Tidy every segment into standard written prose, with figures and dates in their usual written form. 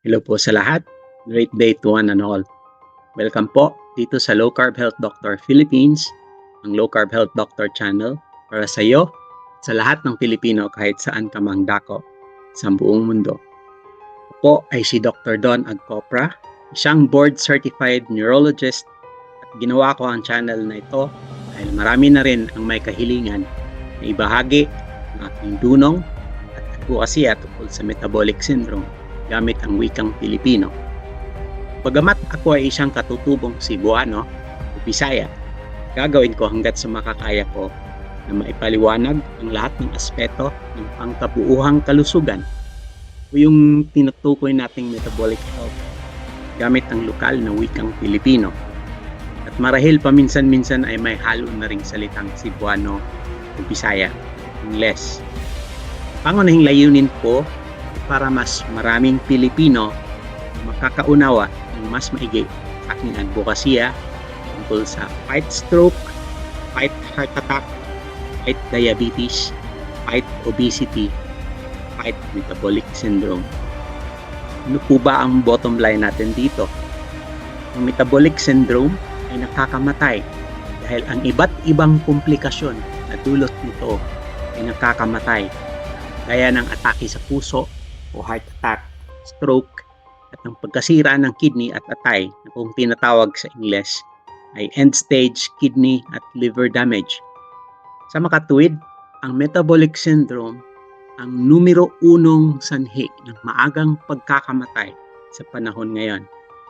Hello po sa lahat. Great day to one and all. Welcome po dito sa Low Carb Health Doctor Philippines, ang Low Carb Health Doctor channel para sa iyo, sa lahat ng Pilipino kahit saan ka mang dako sa buong mundo. Ako ay si Dr. Don Agcopra, isang board-certified neurologist at ginawa ko ang channel na ito dahil marami na rin ang may kahilingan na ibahagi ang aking dunong at advocacy tungkol sa metabolic syndrome gamit ang wikang Pilipino. Bagamat ako ay isang katutubong Cebuano o Bisaya, gagawin ko hanggat sa makakaya ko na maipaliwanag ang lahat ng aspeto ng pangkabuuhang kalusugan o yung tinutukoy nating metabolic health gamit ang lokal na wikang Pilipino. At marahil paminsan-minsan ay may halo na ring salitang Cebuano o Bisaya, Ingles. Pangunahing layunin ko para mas maraming Pilipino makakaunawa ng mas maigi sa aking advokasya tungkol sa fight stroke, fight heart attack, fight diabetes, fight obesity, fight metabolic syndrome. Ano po ba ang bottom line natin dito? Ang metabolic syndrome ay nakakamatay dahil ang iba't ibang komplikasyon na dulot nito ay nakakamatay, gaya ng atake sa puso o heart attack, stroke, at ang pagkasira ng kidney at atay na kung tinatawag sa Ingles ay end-stage kidney at liver damage. Sa makatuwid, ang metabolic syndrome ang numero unong sanhi ng maagang pagkakamatay sa panahon ngayon,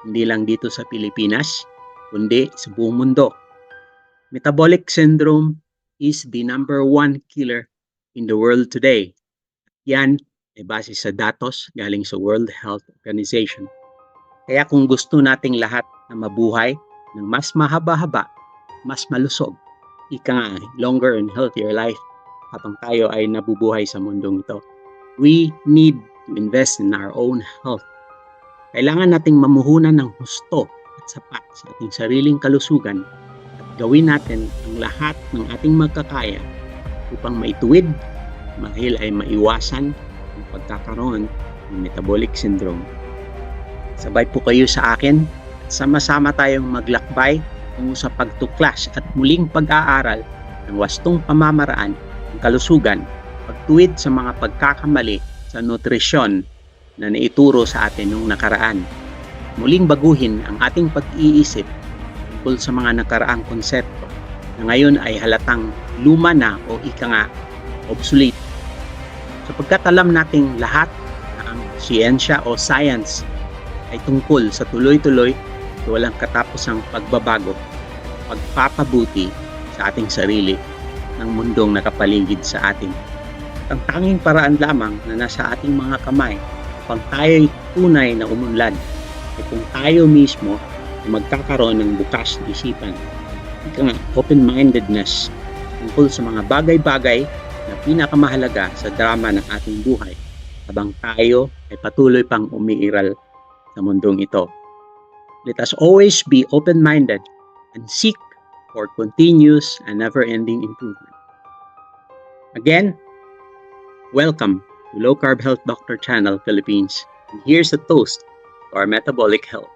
hindi lang dito sa Pilipinas, kundi sa buong mundo. Metabolic syndrome is the number one killer in the world today. Yan ay base sa datos galing sa World Health Organization. Kaya kung gusto nating lahat na mabuhay ng mas mahaba-haba, mas malusog, ika nga, longer and healthier life habang tayo ay nabubuhay sa mundong ito, we need to invest in our own health. Kailangan nating mamuhunan ng husto at sapat sa ating sariling kalusugan at gawin natin ang lahat ng ating magkakaya upang maituwid, marahil ay maiwasan ang pagkakaroon ng metabolic syndrome. Sabay po kayo sa akin at sama-sama tayong maglakbay tungo sa pagtuklas at muling pag-aaral ng wastong pamamaraan ng kalusugan, pagtuwid sa mga pagkakamali sa nutrisyon na naituro sa atin noong nakaraan. Muling baguhin ang ating pag-iisip tungkol sa mga nakaraang konsepto na ngayon ay halatang luma na o ika nga obsolete. Sapagkat alam nating lahat na ang siyensya o science ay tungkol sa tuloy-tuloy at walang katapusang pagbabago, pagpapabuti sa ating sarili ng mundong nakapaligid sa atin. At ang tanging paraan lamang na nasa ating mga kamay upang tayo'y tunay na umunlad ay kung tayo mismo ay magkakaroon ng bukas na isipan, ika nga open-mindedness tungkol sa mga bagay-bagay na pinakamahalaga sa drama ng ating buhay habang tayo ay patuloy pang umiiral sa mundong ito. Let us always be open-minded and seek for continuous and never-ending improvement. Again, welcome to Low Carb Health Doctor Channel Philippines. And here's a toast to our metabolic health.